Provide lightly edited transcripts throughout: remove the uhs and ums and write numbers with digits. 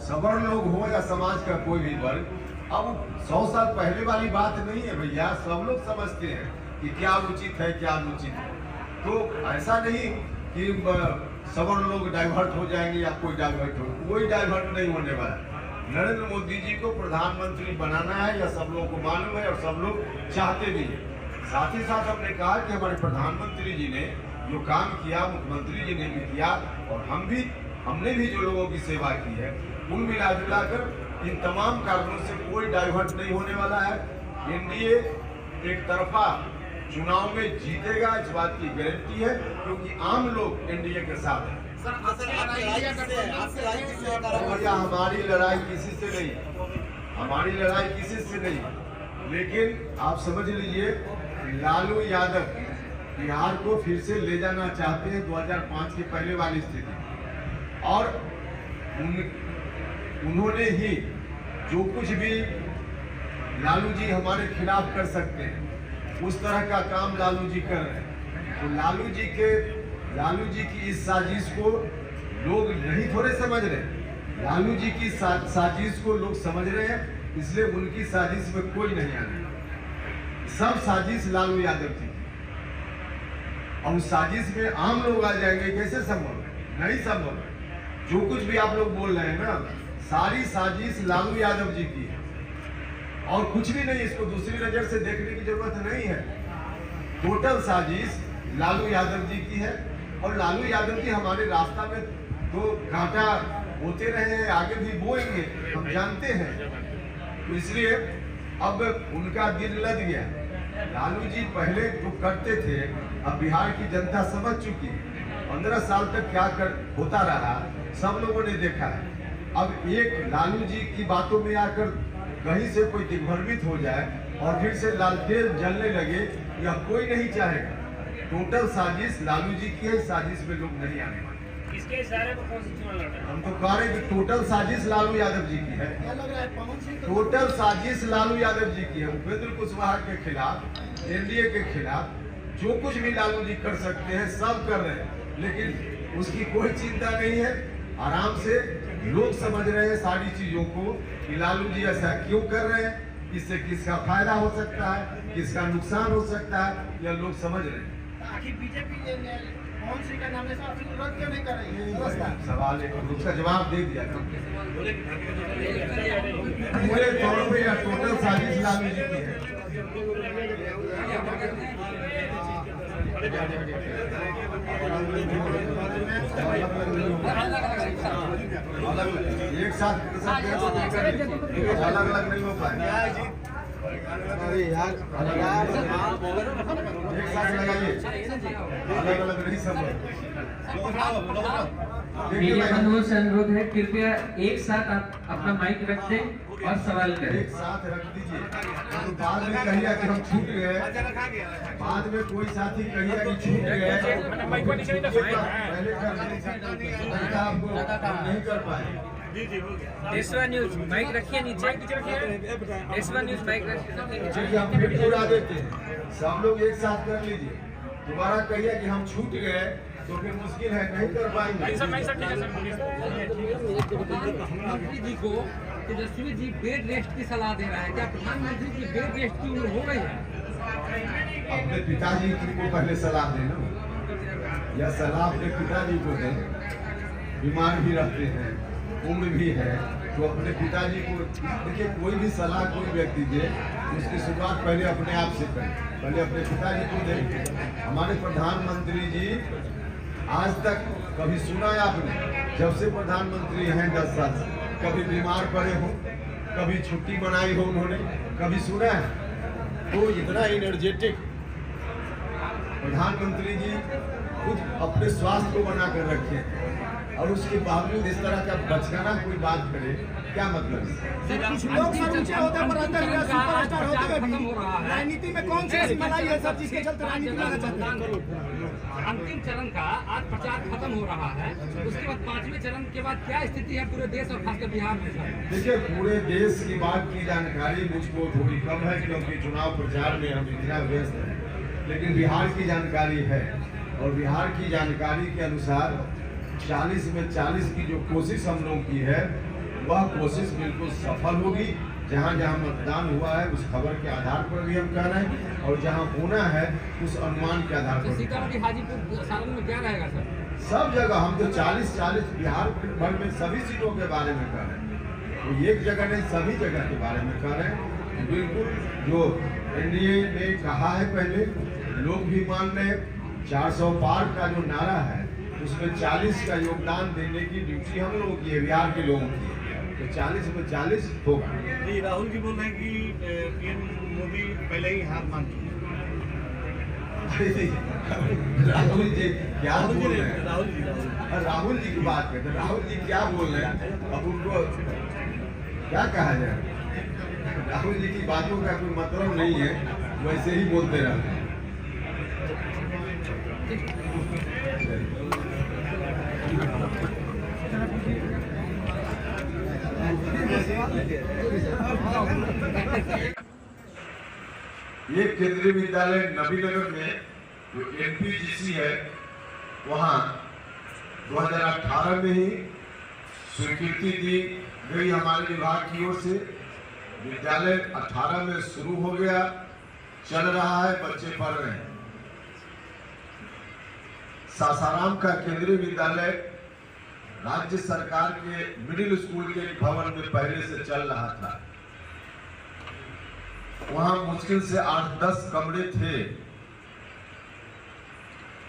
सवर्ण लोग हो या समाज का कोई भी वर्ग, अब 100 साल पहले वाली बात नहीं है भैया। सब लोग समझते हैं कि क्या उचित है क्या अनुचित है। तो ऐसा नहीं कि सवर्ण लोग डाइवर्ट हो जाएंगे या कोई डाइवर्ट हो, कोई डाइवर्ट नहीं होने वाला। नरेंद्र मोदी जी को प्रधानमंत्री बनाना है या सब लोगों को मालूम है और सब लोग चाहते भी हैं। साथ ही साथ हमने कहा कि हमारे प्रधानमंत्री जी ने जो काम किया, मुख्यमंत्री जी ने भी किया और हमने भी जो लोगों की सेवा की है, कुल मिलाकर इन तमाम कारणों से कोई डाइवर्ट नहीं होने वाला है। एनडीए एक तरफा चुनाव में जीतेगा, इस बात की गारंटी है, क्योंकि आम लोग एनडीए के साथ हैं। भैया हमारी लड़ाई किसी से नहीं, हमारी लड़ाई किसी से नहीं। लेकिन आप समझ लीजिए, लालू यादव बिहार को फिर से ले जाना चाहते हैं 2005 की पहले वाली स्थिति, और उन्होंने ही जो कुछ भी लालू जी हमारे खिलाफ कर सकते हैं उस तरह का काम लालू जी कर रहे हैं। तो लालू जी की इस साजिश को लोग नहीं थोड़े समझ रहे, लालू जी की साजिश को लोग समझ रहे हैं, इसलिए उनकी साजिश में कोई नहीं आने। सब साजिश लालू यादव की, और उस साजिश में आम लोग आ जाएंगे, कैसे संभव है? नहीं संभव है। जो कुछ भी आप लोग बोल रहे हैं ना, सारी साजिश लालू यादव जी की है और कुछ भी नहीं। इसको दूसरी नजर से देखने की जरूरत नहीं है। टोटल साजिश लालू यादव जी की है, और लालू यादव जी हमारे रास्ता में तो कांटा होते रहे हैं, आगे भी बोएंगे, हम जानते हैं। तो इसलिए अब उनका दिल लद गया। लालू जी पहले जो करते थे, अब बिहार की जनता समझ चुकी है। 15 साल तक क्या होता रहा सब लोगों ने देखा है। अब एक लालू जी की बातों में आकर कहीं से कोई दिग्भ्रमित हो जाए और फिर से लालटेन जलने लगे, यह कोई नहीं चाहेगा। टोटल साजिश लालू जी की है, साजिश में लोग नहीं आने वाले। इसके इशारे पर कौन सी चुनाव लड़ रहे हैं? हम तो कह रहे हैं कि टोटल साजिश लालू यादव जी की है, टोटल साजिश लालू यादव जी की है। उपेंद्र कुशवाहा के खिलाफ, एनडीए के खिलाफ जो कुछ भी लालू जी कर सकते हैं सब कर रहे हैं, लेकिन उसकी कोई चिंता नहीं है। आराम से लोग समझ रहे हैं सारी चीजों को कि लालू जी ऐसा क्यों कर रहे हैं, इससे किसका फायदा हो सकता है, किसका नुकसान हो सकता है, यह लोग समझ रहे हैं। आखिर बीजेपी मोहन सिंह का नाम रद्द क्यों नहीं कर रही है? सवाल है, उसका जवाब दे दिया। पूरे तौर पे या टोटल साजिश लालू जी की है। एक साथ अलग अलग नहीं हो पाए। अरे यार एक साथ लगाइए, अलग अलग नहीं सब। मेरे बंधुओं से अनुरोध है, कृपया एक साथ आप अपना माइक रख दें और सवाल करें। एक साथ रख दीजिए, तो बाद में कहिएगा कि हम छूट गए, बाद में कोई साथी कहिएगा कि छूट गए, आपको नहीं कर पाए। देशवा न्यूज माइक रखिए नीचे, देशवा न्यूज माइक रखिए। हम फिर पूरा देते हैं, सब लोग एक साथ कर लीजिए। दोबारा कहिए कि हम छूट गए तो फिर मुश्किल है, नहीं कर पाएंगे। प्रधानमंत्री जी को तेजस्वी जी बेड रेस्ट की सलाह दे रहा है, क्या प्रधानमंत्री की बेड रेस्ट की उम्र हो गई है? अपने पिताजी को पहले सलाह देना, या सलाह अपने पिताजी को दें। बीमार भी रहते हैं, उम्र भी है, तो अपने पिताजी को देखिए। कोई भी सलाह कोई व्यक्ति दे, उसकी शुरुआत पहले अपने आप से करें, पहले अपने पिताजी को दें। हमारे प्रधानमंत्री जी आज तक कभी सुना है आपने, जब से प्रधानमंत्री हैं 10 साल से, कभी बीमार पड़े हो, कभी छुट्टी मनाई हो उन्होंने, कभी सुना है? तो इतना एनर्जेटिक प्रधानमंत्री जी खुद अपने स्वास्थ्य को बना कर रखे हैं, और उसके बावजूद इस तरह का बचकाना कोई बात करे, क्या मतलब? कुछ लोग सर ऊंचे होते पर अंदर सुपरस्टार होते हुए भी राजनीति में कौन सी मलाई है सब जिसके चलते राजनीति में आना चाहते हैं? अंतिम चरण का आज प्रचार खत्म हो रहा है, उसके बाद 5वें चरण के बाद क्या स्थिति है पूरे देश और खासकर बिहार में? देखिए, पूरे देश की बात की जानकारी मुझको थोड़ी कम है, क्योंकि चुनाव प्रचार में हम इतना व्यस्त हैं, लेकिन बिहार की जानकारी है। और बिहार की जानकारी के अनुसार 40 में 40 की जो कोशिश हम लोगों की है, वह कोशिश बिल्कुल सफल होगी। जहाँ जहाँ मतदान हुआ है उस खबर के आधार पर भी हम कह रहे हैं, और जहाँ होना है उस अनुमान के आधार पर। सीतामढ़ी, हाजीपुर, सारण में क्या रहेगा सर? सब जगह हम तो 40 बिहार भर में सभी सीटों के बारे में कह रहे हैं, तो एक जगह नहीं सभी जगह के बारे में कह रहे हैं। बिल्कुल जो एनडीए ने कहा है पहले, लोग भी मान रहे, 400 पार का जो नारा है उसमें 40 का योगदान देने की ड्यूटी हम लोगों की है, बिहार के लोगों की है, तो 40 में 40 होगा। जी, राहुल जी बोल रहे हैं कि पीएम मोदी पहले ही हार मान चुके हैं। राहुल जी क्या बोल रहे हैं? राहुल राहुल जी की बात करते हैं, राहुल जी क्या बोल रहे हैं, अब उनको क्या कहा जाए? राहुल जी की बातों का कोई मतलब नहीं है, वैसे ही बोलते रहते हैं। ये केंद्रीय विद्यालय नबीनगर में जो एनपीजीसी है, वहाँ 2018 में ही स्वीकृति दी गई हमारे विभाग की ओर से। विद्यालय 18 में शुरू हो गया, चल रहा है, बच्चे पढ़ रहे हैं। सासाराम का केंद्रीय विद्यालय राज्य सरकार के मिडिल स्कूल के भवन में पहले से चल रहा था। वहां मुश्किल से 8-10 कमरे थे।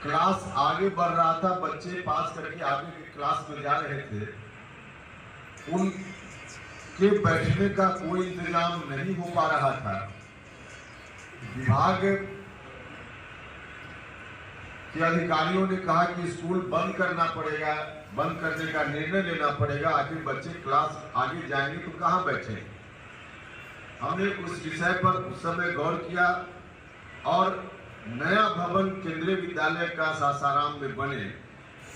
क्लास आगे बढ़ रहा था, बच्चे पास करके आगे की क्लास में जा रहे थे। उनके बैठने का कोई इंतजाम नहीं हो पा रहा था। विभाग के अधिकारियों ने कहा कि स्कूल बंद करना पड़ेगा, बंद करने का निर्णय लेना पड़ेगा। आखिर बच्चे क्लास आगे जाएंगे तो कहाँ बैठे? हमने उस विषय पर उस समय गौर किया और नया भवन केंद्रीय विद्यालय का सासाराम में बने,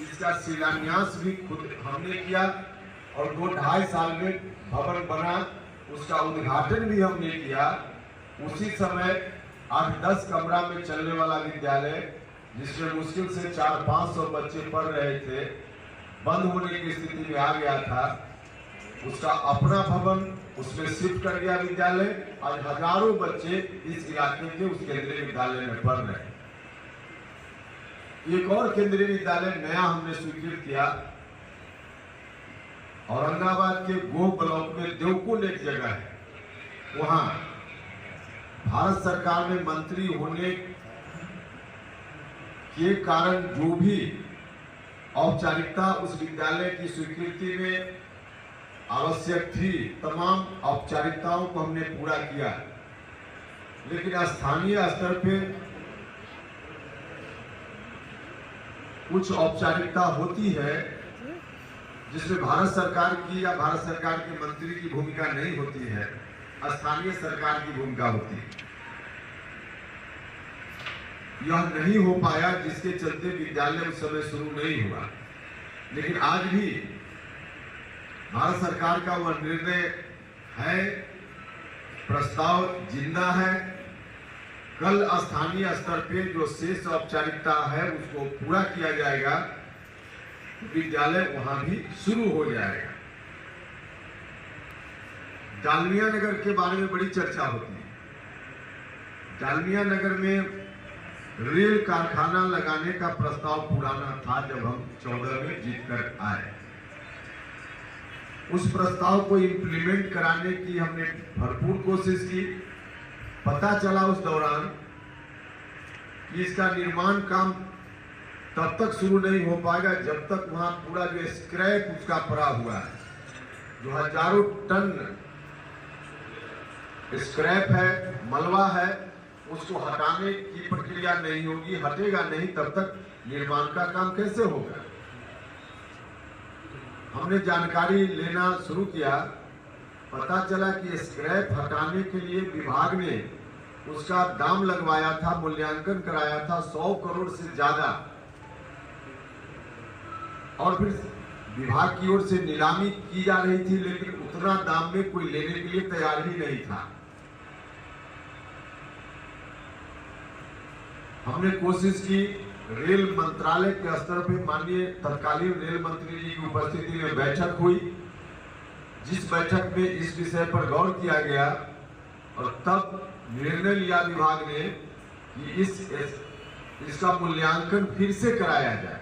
इसका शिलान्यास भी खुद हमने किया और 2-2.5 साल में भवन बना, उसका उद्घाटन भी हमने किया। उसी समय 8-10 कमरा में चलने वाला विद्यालय, जिसमें मुश्किल से 400-500 बच्चे पढ़ रहे थे, बंद होने की स्थिति में आ गया था। उसका अपना भवन, उसमें शिफ्ट कर गया विद्यालय। आज हजारों बच्चे इस इलाके के उस केंद्रीय विद्यालय में पढ़ रहे हैं। एक और केंद्रीय विद्यालय नया हमने स्वीकृत किया, औरंगाबाद के गोह ब्लॉक में देवकुंड एक जगह है। वहां भारत सरकार में मंत्री होने के कारण जो भी औपचारिकता उस विद्यालय की स्वीकृति में आवश्यक थी, तमाम औपचारिकताओं को हमने पूरा किया। लेकिन स्थानीय स्तर पे कुछ औपचारिकता होती है जिसमें भारत सरकार की या भारत सरकार के मंत्री की भूमिका नहीं होती है, स्थानीय सरकार की भूमिका होती है। यह नहीं हो पाया, जिसके चलते विद्यालय उस समय शुरू नहीं हुआ। लेकिन आज भी भारत सरकार का वह निर्णय है, प्रस्ताव जिंदा है। कल स्थानीय स्तर पे जो शेष औपचारिकता है उसको पूरा किया जाएगा, विद्यालय वहां भी शुरू हो जाएगा। डालमिया नगर के बारे में बड़ी चर्चा होती है। डालमिया नगर में रेल कारखाना लगाने का प्रस्ताव पुराना था जब हम 14 में जीत कर आए। उस प्रस्ताव को इंप्लीमेंट कराने की हमने भरपूर कोशिश की। पता चला उस दौरान कि इसका निर्माण काम तब तक शुरू नहीं हो पाएगा जब तक वहां पूरा जो स्क्रैप उसका पड़ा हुआ है, जो हजारों टन स्क्रैप है, मलबा है, उसको हटाने की प्रक्रिया नहीं होगी। हटेगा नहीं तब तक निर्माण का काम कैसे होगा? हमने जानकारी लेना शुरू किया। पता चला कि स्क्रैप हटाने के लिए विभाग ने उसका दाम लगवाया था, मूल्यांकन कराया था 100 करोड़ से ज्यादा, और फिर विभाग की ओर से नीलामी की जा रही थी, लेकिन उतना दाम में कोई लेने के लिए तैयार ही नहीं था। हमने कोशिश की, रेल मंत्रालय के स्तर पे माननीय तत्कालीन रेल मंत्री जी की उपस्थिति में बैठक हुई जिस बैठक में इस विषय पर गौर किया गया और तब निर्णय लिया विभाग ने कि इसका मूल्यांकन फिर से कराया जाए।